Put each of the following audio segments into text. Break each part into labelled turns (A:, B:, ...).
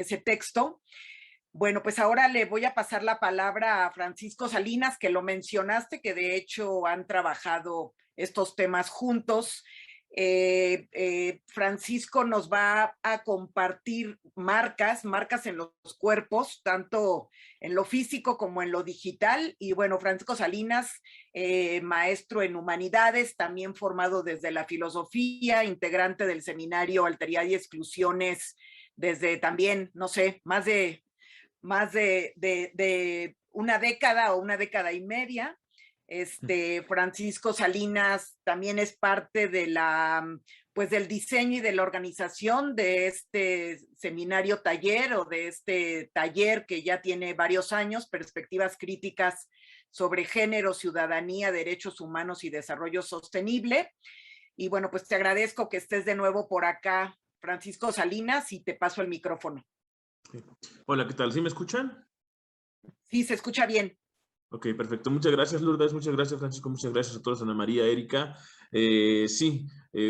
A: ese texto. Bueno, pues ahora le voy a pasar la palabra a Francisco Salinas, que lo mencionaste, que de hecho han trabajado estos temas juntos. Francisco nos va a compartir marcas en los cuerpos, tanto en lo físico como en lo digital. Y bueno, Francisco Salinas, maestro en humanidades, también formado desde la filosofía, integrante del seminario Alteridad y Exclusiones desde también, no sé, más de una década o una década y media. Francisco Salinas también es parte de pues del diseño y de la organización de este seminario taller o de este taller que ya tiene varios años, Perspectivas Críticas sobre Género, Ciudadanía, Derechos Humanos y Desarrollo Sostenible. Y bueno, pues te agradezco que estés de nuevo por acá, Francisco Salinas, y te paso el micrófono.
B: Hola, ¿qué tal? ¿Sí me escuchan?
A: Sí, se escucha bien.
B: Ok, perfecto. Muchas gracias, Lourdes. Muchas gracias, Francisco. Muchas gracias a todos, Ana María, Erika. Sí,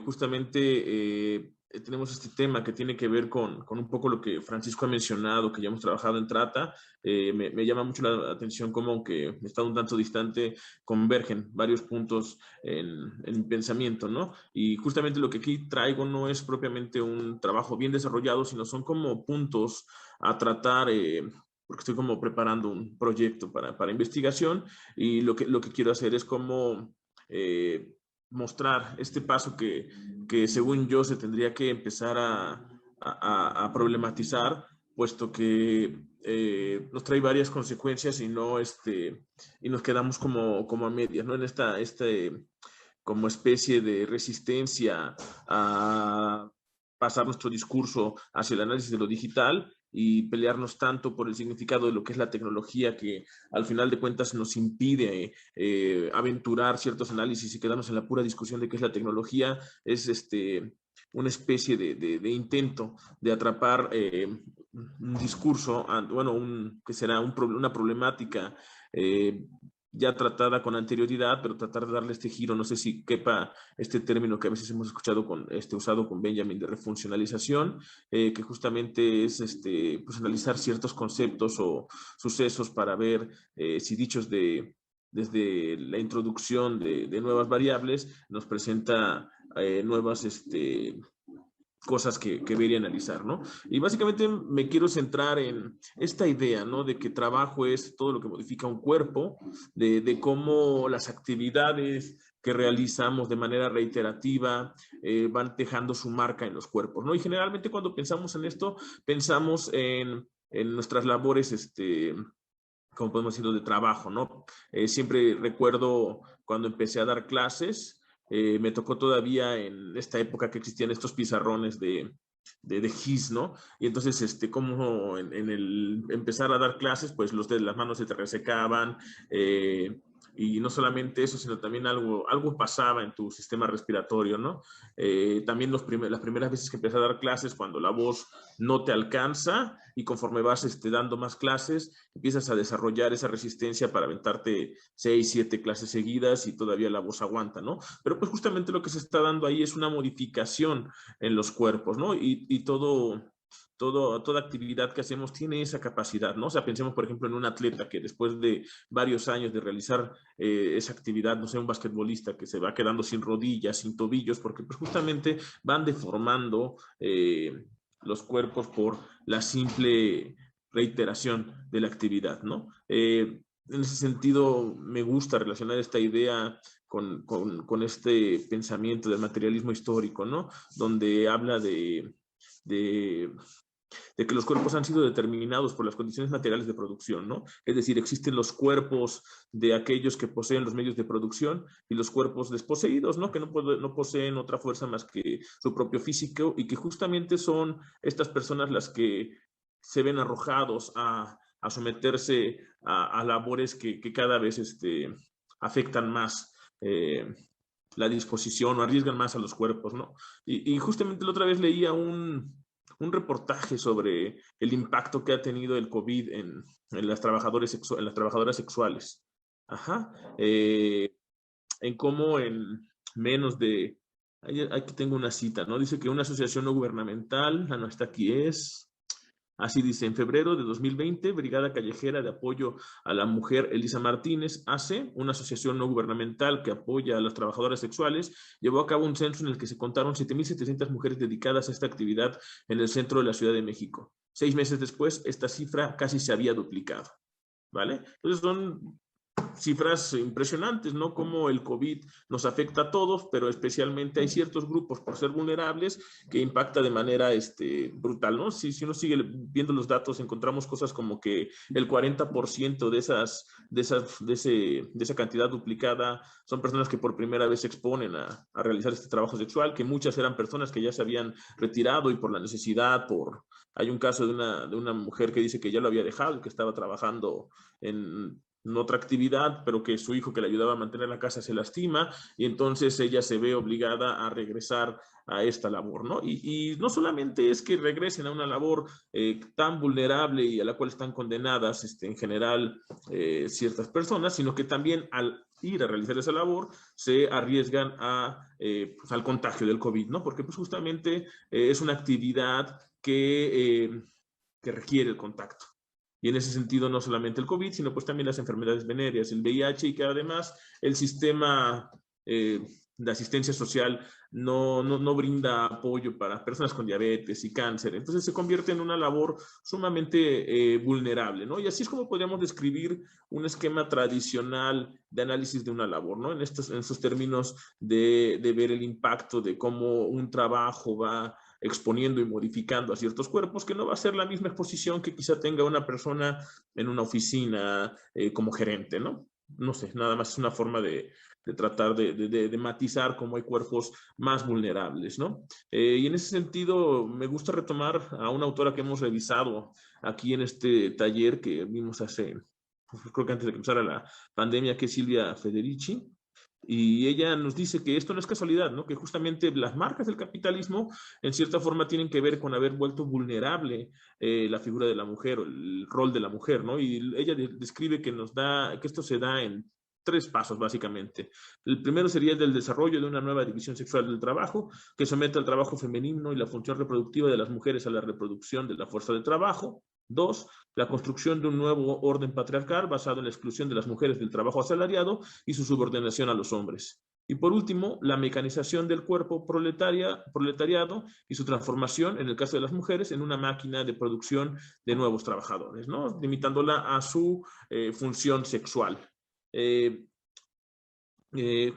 B: justamente tenemos este tema que tiene que ver con un poco lo que Francisco ha mencionado, que ya hemos trabajado en Trata. Me llama mucho la atención cómo, aunque está un tanto distante, convergen varios puntos en mi pensamiento, ¿no? Y justamente lo que aquí traigo no es propiamente un trabajo bien desarrollado, sino son como puntos a tratar, porque estoy como preparando un proyecto para investigación, y lo que quiero hacer es como mostrar este paso que según yo se tendría que empezar a problematizar, puesto que nos trae varias consecuencias y no y nos quedamos como a medias, ¿no? En esta como especie de resistencia a pasar nuestro discurso hacia el análisis de lo digital y pelearnos tanto por el significado de lo que es la tecnología, que al final de cuentas nos impide aventurar ciertos análisis y quedarnos en la pura discusión de qué es la tecnología. Es una especie de intento de atrapar un discurso, bueno, que será una problemática ya tratada con anterioridad, pero tratar de darle este giro. No sé si quepa este término que a veces hemos escuchado usado con Benjamin, de refuncionalización, que justamente es pues analizar ciertos conceptos o sucesos para ver si dichos desde la introducción de nuevas variables nos presenta nuevas cosas que ver y analizar, ¿no? Y básicamente me quiero centrar en esta idea, ¿no? De que trabajo es todo lo que modifica un cuerpo, de cómo las actividades que realizamos de manera reiterativa van dejando su marca en los cuerpos, ¿no? Y generalmente cuando pensamos en esto, pensamos en nuestras labores, como podemos decirlo, de trabajo, ¿no? Siempre recuerdo cuando empecé a dar clases, me tocó todavía en esta época que existían estos pizarrones de GIS, ¿no? Y entonces, como en el empezar a dar clases, pues las manos se te resecaban, y no solamente eso, sino también algo pasaba en tu sistema respiratorio, ¿no? También las primeras veces que empecé a dar clases, cuando la voz no te alcanza y conforme vas dando más clases, empiezas a desarrollar esa resistencia para aventarte 6, 7 clases seguidas y todavía la voz aguanta, ¿no? Pero pues justamente lo que se está dando ahí es una modificación en los cuerpos, ¿no? Y toda actividad que hacemos tiene esa capacidad, ¿no? O sea, pensemos, por ejemplo, en un atleta que después de varios años de realizar esa actividad, no sé, un basquetbolista que se va quedando sin rodillas, sin tobillos, porque pues, justamente van deformando los cuerpos por la simple reiteración de la actividad, ¿no? En ese sentido, me gusta relacionar esta idea con este pensamiento del materialismo histórico, ¿no? Donde habla de que los cuerpos han sido determinados por las condiciones materiales de producción, ¿no? Es decir, existen los cuerpos de aquellos que poseen los medios de producción y los cuerpos desposeídos, ¿no? Que no poseen otra fuerza más que su propio físico, y que justamente son estas personas las que se ven arrojados a someterse a labores que cada vez afectan más la disposición o arriesgan más a los cuerpos, ¿no? Y justamente la otra vez leía un reportaje sobre el impacto que ha tenido el COVID en las trabajadoras sexuales. Ajá. En cómo en menos de... Aquí tengo una cita, ¿no? Dice que una asociación no gubernamental, no está aquí, Así dice, en febrero de 2020, Brigada Callejera de Apoyo a la Mujer Elisa Martínez, ACE, una asociación no gubernamental que apoya a las trabajadoras sexuales, llevó a cabo un censo en el que se contaron 7.700 mujeres dedicadas a esta actividad en el centro de la Ciudad de México. 6 meses después, esta cifra casi se había duplicado, ¿vale? Entonces son cifras impresionantes, ¿no? Cómo el COVID nos afecta a todos, pero especialmente hay ciertos grupos por ser vulnerables que impacta de manera brutal, ¿no? Si uno sigue viendo los datos, encontramos cosas como que el 40% de esa cantidad duplicada son personas que por primera vez se exponen a realizar este trabajo sexual, que muchas eran personas que ya se habían retirado y por la necesidad, hay un caso de una mujer que dice que ya lo había dejado, que estaba trabajando en otra actividad, pero que su hijo que le ayudaba a mantener la casa se lastima y entonces ella se ve obligada a regresar a esta labor, ¿no? Y no solamente es que regresen a una labor tan vulnerable y a la cual están condenadas en general ciertas personas, sino que también al ir a realizar esa labor se arriesgan pues al contagio del COVID, ¿no? Porque pues justamente es una actividad que requiere el contacto. Y en ese sentido, no solamente el COVID, sino pues también las enfermedades venéreas, el VIH, y que además el sistema de asistencia social no brinda apoyo para personas con diabetes y cáncer. Entonces se convierte en una labor sumamente vulnerable, ¿no? Y así es como podríamos describir un esquema tradicional de análisis de una labor, ¿no? En estos términos de ver el impacto de cómo un trabajo va exponiendo y modificando a ciertos cuerpos, que no va a ser la misma exposición que quizá tenga una persona en una oficina como gerente, ¿no? No sé, nada más es una forma de tratar de matizar cómo hay cuerpos más vulnerables, ¿no? Y en ese sentido, me gusta retomar a una autora que hemos revisado aquí en este taller que vimos hace, pues, creo que antes de que empezara la pandemia, que es Silvia Federici. Y ella nos dice que esto no es casualidad, ¿no? Que justamente las marcas del capitalismo en cierta forma tienen que ver con haber vuelto vulnerable la figura de la mujer, o el rol de la mujer, ¿no? Y ella describe que que esto se da en 3 pasos, básicamente. El primero sería el del desarrollo de una nueva división sexual del trabajo, que somete al trabajo femenino y la función reproductiva de las mujeres a la reproducción de la fuerza de trabajo. 2, la construcción de un nuevo orden patriarcal basado en la exclusión de las mujeres del trabajo asalariado y su subordinación a los hombres. Y por último, la mecanización del cuerpo proletariado y su transformación, en el caso de las mujeres, en una máquina de producción de nuevos trabajadores, ¿no? Limitándola a su función sexual.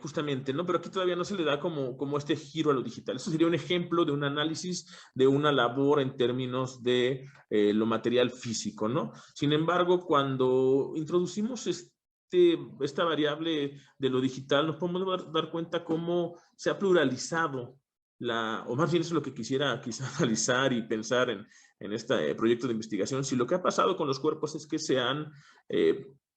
B: Justamente, ¿no? Pero aquí todavía no se le da como este giro a lo digital. Eso sería un ejemplo de un análisis de una labor en términos de lo material físico, ¿no? Sin embargo, cuando introducimos esta variable de lo digital, nos podemos dar cuenta cómo se ha pluralizado o más bien eso es lo que quisiera analizar y pensar en este proyecto de investigación. Si lo que ha pasado con los cuerpos es que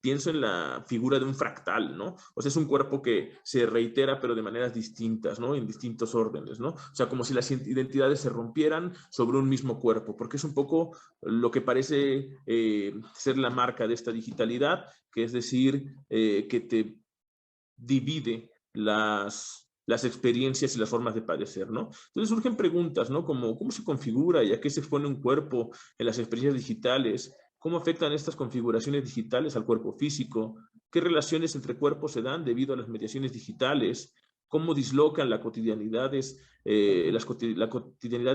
B: pienso en la figura de un fractal, ¿no? O sea, es un cuerpo que se reitera, pero de maneras distintas, ¿no? En distintos órdenes, ¿no? O sea, como si las identidades se rompieran sobre un mismo cuerpo, porque es un poco lo que parece ser la marca de esta digitalidad, que es decir, que te divide las experiencias y las formas de padecer, ¿no? Entonces surgen preguntas, ¿no? Como, ¿cómo se configura y a qué se expone un cuerpo en las experiencias digitales? ¿Cómo afectan estas configuraciones digitales al cuerpo físico? ¿Qué relaciones entre cuerpos se dan debido a las mediaciones digitales? ¿Cómo dislocan la cotidianidad de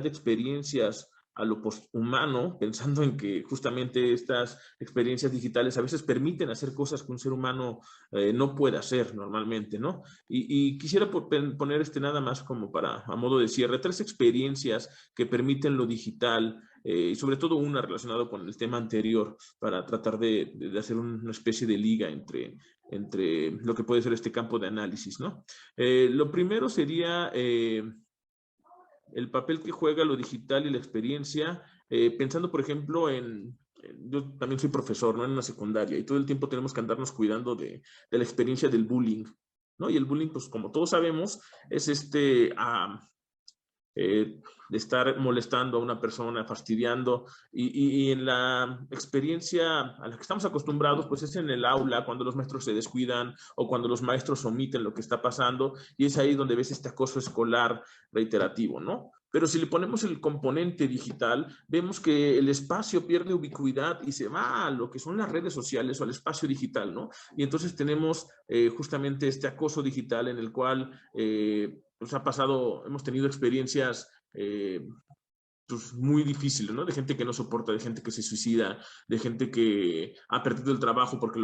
B: experiencias a lo posthumano, pensando en que justamente estas experiencias digitales a veces permiten hacer cosas que un ser humano no puede hacer normalmente, ¿no? Y quisiera poner nada más como a modo de cierre, 3 experiencias que permiten lo digital, y sobre todo una relacionada con el tema anterior, para tratar de hacer una especie de liga entre lo que puede ser este campo de análisis, ¿no? Lo primero sería el papel que juega lo digital y la experiencia, pensando, por ejemplo, yo también soy profesor, ¿no? En una secundaria, y todo el tiempo tenemos que andarnos cuidando de la experiencia del bullying, ¿no? Y el bullying, pues como todos sabemos, es de estar molestando a una persona, fastidiando, y en la experiencia a la que estamos acostumbrados, pues es en el aula, cuando los maestros se descuidan o cuando los maestros omiten lo que está pasando, y es ahí donde ves este acoso escolar reiterativo, ¿no? Pero si le ponemos el componente digital, vemos que el espacio pierde ubicuidad y se va a lo que son las redes sociales o al espacio digital, ¿no? Y entonces tenemos justamente este acoso digital en el cual nos ha pasado, hemos tenido experiencias pues, muy difíciles, ¿no? De gente que no soporta, de gente que se suicida, de gente que ha perdido el trabajo porque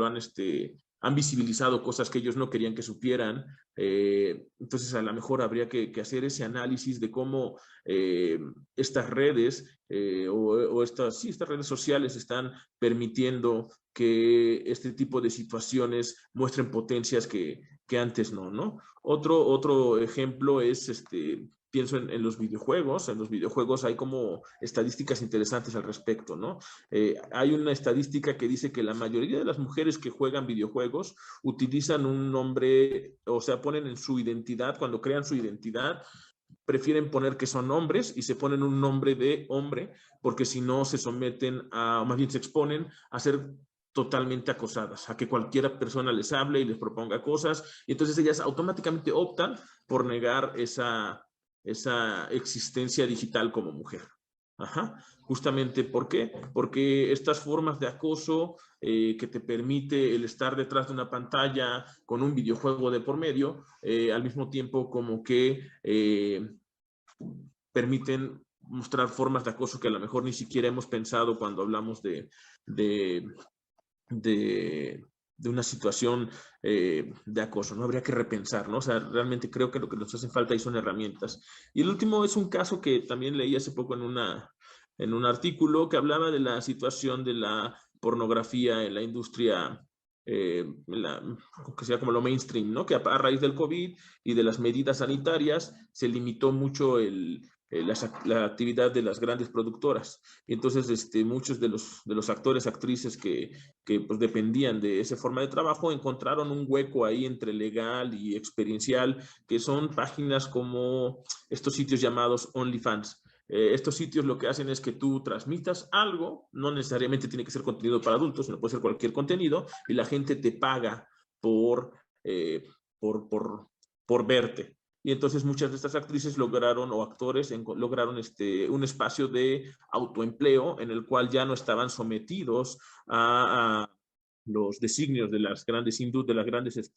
B: han visibilizado cosas que ellos no querían que supieran. Entonces, a lo mejor habría que hacer ese análisis de cómo estas redes estas redes sociales están permitiendo que este tipo de situaciones muestren potencias que antes no, ¿no? Otro ejemplo es pienso en los videojuegos. En los videojuegos hay como estadísticas interesantes al respecto, ¿no? Hay una estadística que dice que la mayoría de las mujeres que juegan videojuegos utilizan un nombre, o sea, ponen en su identidad, cuando crean su identidad, prefieren poner que son hombres y se ponen un nombre de hombre, porque si no se someten o más bien se exponen a ser totalmente acosadas, a que cualquier persona les hable y les proponga cosas, y entonces ellas automáticamente optan por negar esa existencia digital como mujer. Ajá. Justamente, ¿por qué? Porque estas formas de acoso que te permite el estar detrás de una pantalla con un videojuego de por medio, al mismo tiempo como que permiten mostrar formas de acoso que a lo mejor ni siquiera hemos pensado cuando hablamos de, de una situación de acoso, ¿no? Habría que repensar, ¿no? O sea, realmente creo que lo que nos hace falta ahí son herramientas. Y el último es un caso que también leí hace poco en un artículo que hablaba de la situación de la pornografía en la industria, que sea como lo mainstream, ¿no? Que a raíz del COVID y de las medidas sanitarias se limitó mucho la actividad de las grandes productoras. Y entonces muchos de los actores, actrices que pues dependían de esa forma de trabajo, encontraron un hueco ahí entre legal y experiencial, que son páginas como estos sitios llamados OnlyFans. Estos sitios lo que hacen es que tú transmitas algo, no necesariamente tiene que ser contenido para adultos, sino puede ser cualquier contenido, y la gente te paga eh, por, por, por verte. Y entonces muchas de estas actrices lograron, o actores, lograron un espacio de autoempleo en el cual ya no estaban sometidos a los designios de las grandes de las grandes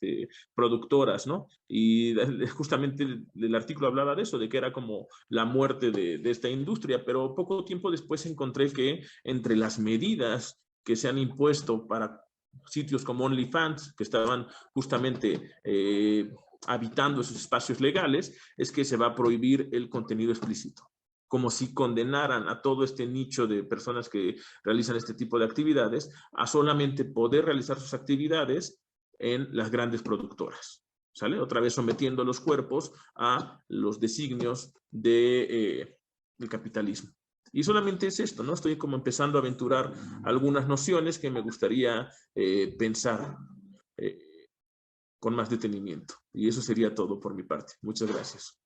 B: productoras, ¿no? Y justamente el artículo hablaba de eso, de que era como la muerte de esta industria, pero poco tiempo después encontré que entre las medidas que se han impuesto para sitios como OnlyFans, que estaban justamente habitando esos espacios legales, es que se va a prohibir el contenido explícito, como si condenaran a todo este nicho de personas que realizan este tipo de actividades a solamente poder realizar sus actividades en las grandes productoras. ¿Sale? Otra vez sometiendo los cuerpos a los designios del capitalismo. Y solamente es esto, ¿no? Estoy como empezando a aventurar algunas nociones que me gustaría pensar con más detenimiento. Y eso sería todo por mi parte. Muchas gracias.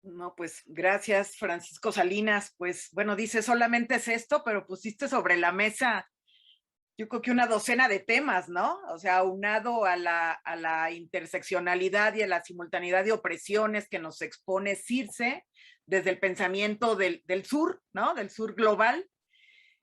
A: No, pues gracias, Francisco Salinas. Pues bueno, dice solamente es esto, pero pusiste sobre la mesa, yo creo que una docena de temas, ¿no? O sea, aunado a la interseccionalidad y a la simultaneidad de opresiones que nos expone Circe desde el pensamiento del sur, ¿no? Del sur global.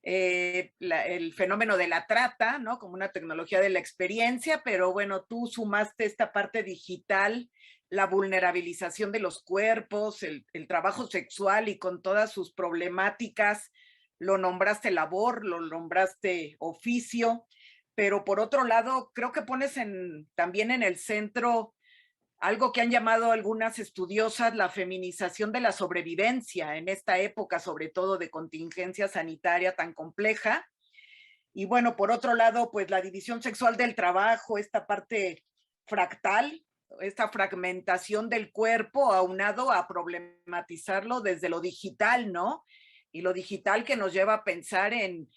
A: El fenómeno de la trata, ¿no? Como una tecnología de la experiencia, pero bueno, tú sumaste esta parte digital, la vulnerabilización de los cuerpos, el trabajo sexual y con todas sus problemáticas, lo nombraste labor, lo nombraste oficio, pero por otro lado, creo que pones también en el centro algo que han llamado algunas estudiosas la feminización de la sobrevivencia en esta época, sobre todo de contingencia sanitaria tan compleja. Y bueno, por otro lado, pues la división sexual del trabajo, esta parte fractal, esta fragmentación del cuerpo aunado a problematizarlo desde lo digital, ¿no? Y lo digital que nos lleva a pensar en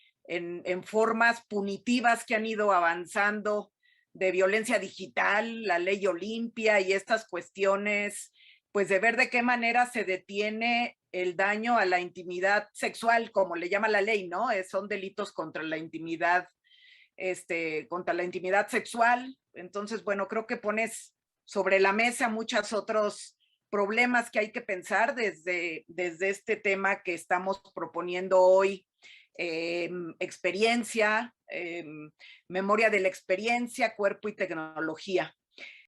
A: formas punitivas que han ido avanzando de violencia digital, la ley Olimpia y estas cuestiones, pues de ver de qué manera se detiene el daño a la intimidad sexual, como le llama la ley, ¿no? Son delitos contra la intimidad, contra la intimidad sexual. Entonces, bueno, creo que pones sobre la mesa muchos otros problemas que hay que pensar desde este tema que estamos proponiendo hoy, experiencia, memoria de la experiencia, cuerpo y tecnología.